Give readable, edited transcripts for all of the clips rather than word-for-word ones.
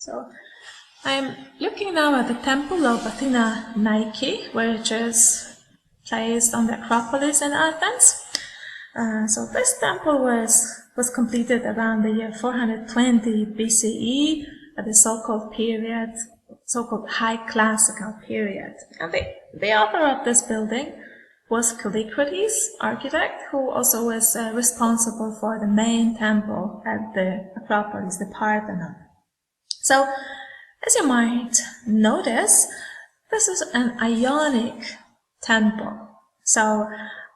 So I'm looking now at the temple of Athena Nike, which is placed on the Acropolis in Athens. So this temple was completed around the year 420 BCE at the so-called period, so-called High Classical period. And the author of this building was Callicrates, architect, who also was responsible for the main temple at the Acropolis, the Parthenon. So, as you might notice, this is an Ionic temple. So,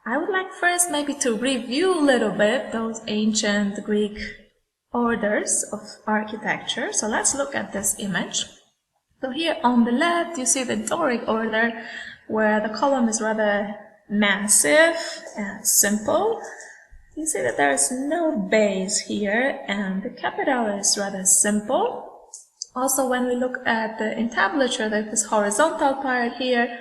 I would like first maybe to review a little bit those ancient Greek orders of architecture. So let's look at this image. So here on the left you see the Doric order, where the column is rather massive and simple. You see that there is no base here, and the capital is rather simple. Also, when we look at the entablature, this horizontal part here,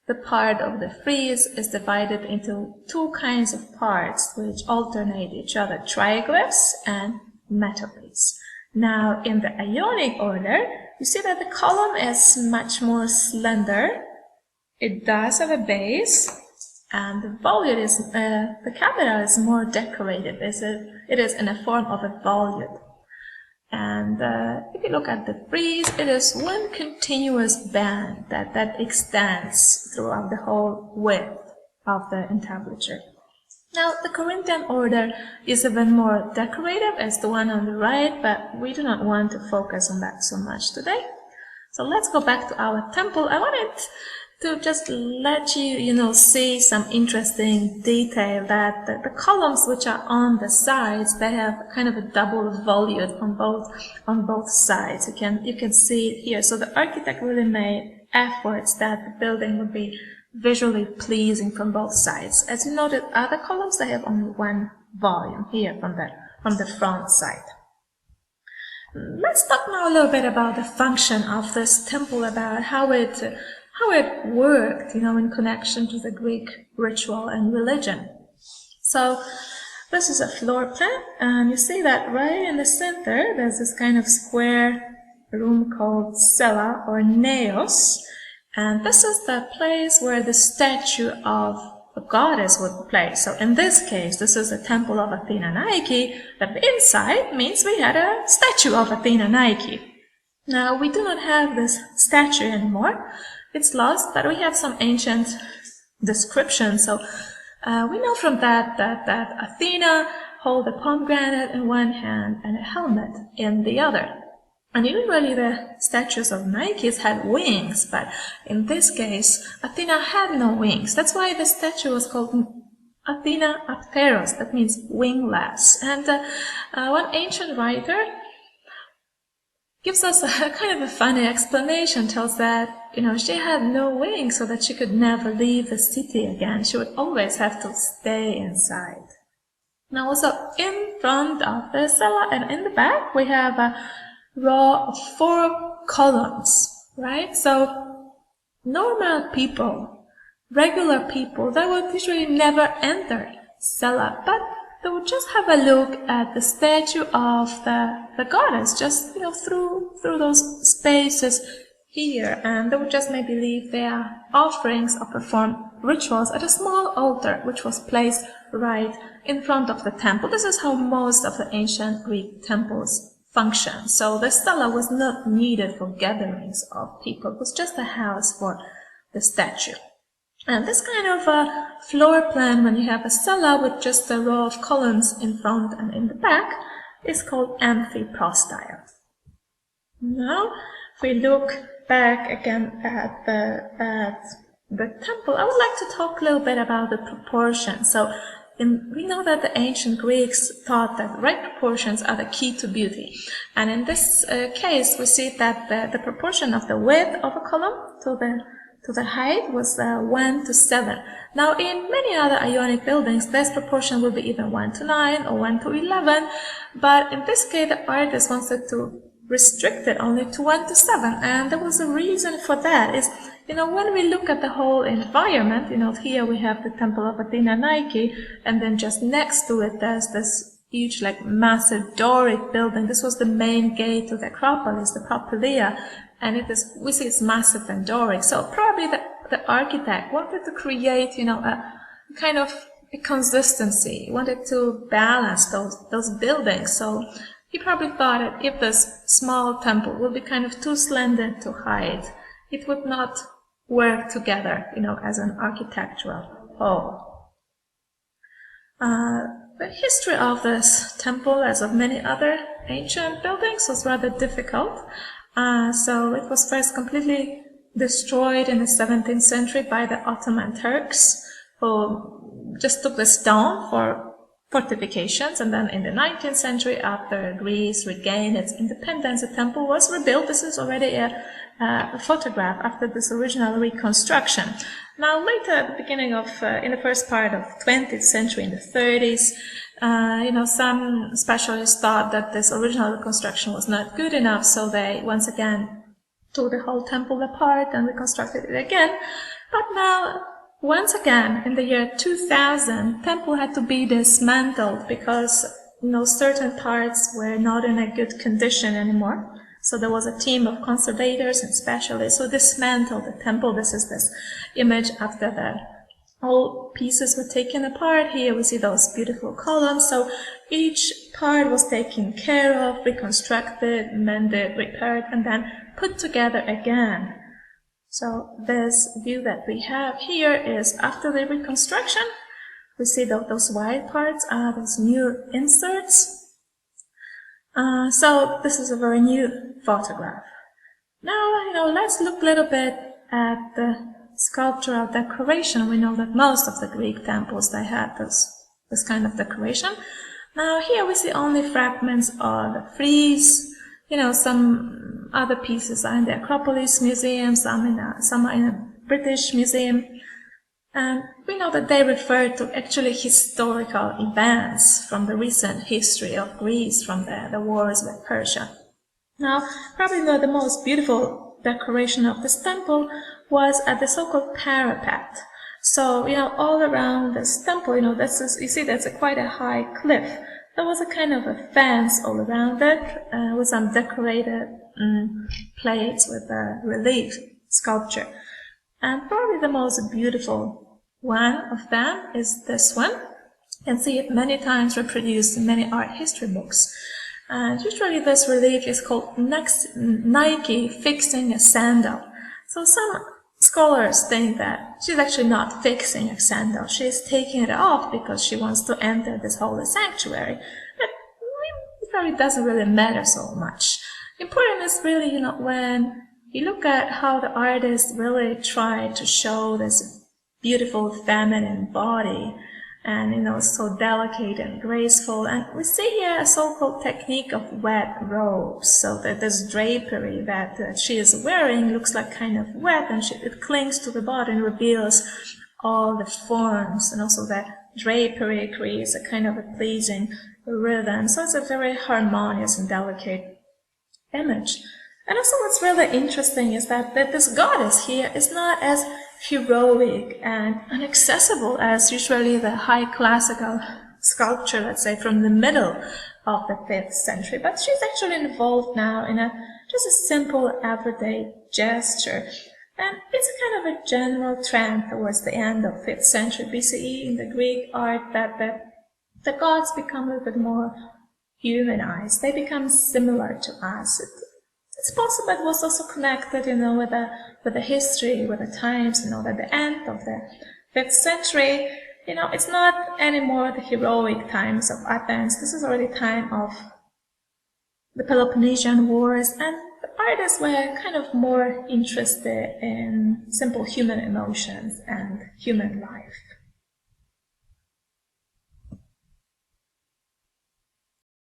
the part of the frieze is divided into two kinds of parts which alternate each other, triglyphs and metopes. Now, in the Ionic order, you see that the column is much more slender. It does have a base, and the volute is, the capital is more decorated. It is in a form of a volute. And if you look at the frieze, it is one continuous band that extends throughout the whole width of the entablature. Now, the Corinthian order is even more decorative as the one on the right, but we do not want to focus on that so much today. So let's go back to our temple. I wanted to just let you see some interesting detail that the columns which are on the sides, they have kind of a double volute on both sides. You can see it here. So the architect really made efforts that the building would be visually pleasing from both sides. As you noted, other columns, they have only one volume here from the front side. Let's talk now a little bit about the function of this temple, about how it worked, in connection to the Greek ritual and religion. So this is a floor plan, and you see that right in the center, there's this kind of square room called cella or naos, and this is the place where the statue of the goddess would be placed. So in this case, this is the temple of Athena Nike, but the inside means we had a statue of Athena Nike. Now, we do not have this statue anymore. It's lost, but we have some ancient descriptions. So we know from that Athena held a pomegranate in one hand and a helmet in the other. And usually the statues of Nikes had wings, but in this case, Athena had no wings. That's why the statue was called Athena Apteros, that means wingless. And one ancient writer gives us a kind of a funny explanation, tells that, she had no wings so that she could never leave the city again. She would always have to stay inside. Now also in front of the cella and in the back, we have a row of 4 columns, right? So normal people, regular people, they would usually never enter cella, but they would just have a look at the statue of the goddess, just through those spaces here, and they would just maybe leave their offerings or perform rituals at a small altar which was placed right in front of the temple. This is how most of the ancient Greek temples functioned. So the cella was not needed for gatherings of people. It was just a house for the statue. And this kind of a floor plan, when you have a cella with just a row of columns in front and in the back, is called amphiprostyle. Now, if we look back again at the temple, I would like to talk a little bit about the proportions. So we know that the ancient Greeks thought that right proportions are the key to beauty. And in this case, we see that the proportion of the width of a column to the height was 1:7. Now, in many other Ionic buildings, this proportion will be either 1:9 or 1:11, but in this case, the artist wanted to restrict it only to 1:7, and there was a reason for that. Is when we look at the whole environment, here we have the temple of Athena Nike, and then just next to it there's this huge, like massive Doric building. This was the main gate to the Acropolis, the Propylaea, and we see it's massive and Doric. So probably the architect wanted to create, a kind of a consistency. He wanted to balance those buildings. So he probably thought that if this small temple would be kind of too slender to hide, it would not work together, as an architectural whole. The history of this temple, as of many other ancient buildings, was rather difficult. So it was first completely destroyed in the 17th century by the Ottoman Turks, who just took the stone for fortifications, and then in the 19th century, after Greece regained its independence, the temple was rebuilt. This is already a photograph after this original reconstruction. Now later, at the beginning of, in the first part of 20th century, in the 30s, some specialists thought that this original reconstruction was not good enough, so they once again took the whole temple apart and reconstructed it again. But now, once again, in the year 2000, temple had to be dismantled because, certain parts were not in a good condition anymore. So there was a team of conservators and specialists who dismantled the temple. This is this image after all pieces were taken apart. Here we see those beautiful columns. So each part was taken care of, reconstructed, mended, repaired, and then put together again. So this view that we have here is after the reconstruction. We see those white parts are those new inserts. So this is a very new photograph. Now, let's look a little bit at the sculptural decoration. We know that most of the Greek temples, they had this kind of decoration. Now here we see only fragments of the frieze. Some other pieces are in the Acropolis Museum, some are in a British museum. And we know that they refer to actually historical events from the recent history of Greece, from the wars with Persia. Now, probably the most beautiful decoration of this temple was at the so-called parapet. So, all around this temple, you see that's quite a high cliff. There was a kind of a fence all around it, with some decorated plates with relief sculpture. And probably the most beautiful one of them is this one. You can see it many times reproduced in many art history books. And usually this relief is called Nike fixing a sandal. So some scholars think that she's actually not fixing a sandal. She's taking it off because she wants to enter this holy sanctuary. But it probably doesn't really matter so much. Important is really, when you look at how the artist really tried to show this beautiful feminine body and, so delicate and graceful. And we see here a so-called technique of wet robes. So that this drapery that she is wearing looks like kind of wet, and it clings to the body and reveals all the forms. And also that drapery creates a kind of a pleasing rhythm. So it's a very harmonious and delicate image. And also what's really interesting is that this goddess here is not as heroic and inaccessible as usually the high classical sculpture, let's say, from the middle of the 5th century. But she's actually involved now in just a simple everyday gesture. And it's a kind of a general trend towards the end of 5th century BCE in the Greek art that the gods become a little bit more humanized. They become similar to us. It's possible it was also connected, with the history, with the times, at the end of the 5th century. It's not anymore the heroic times of Athens. This is already time of the Peloponnesian Wars, and the artists were kind of more interested in simple human emotions and human life.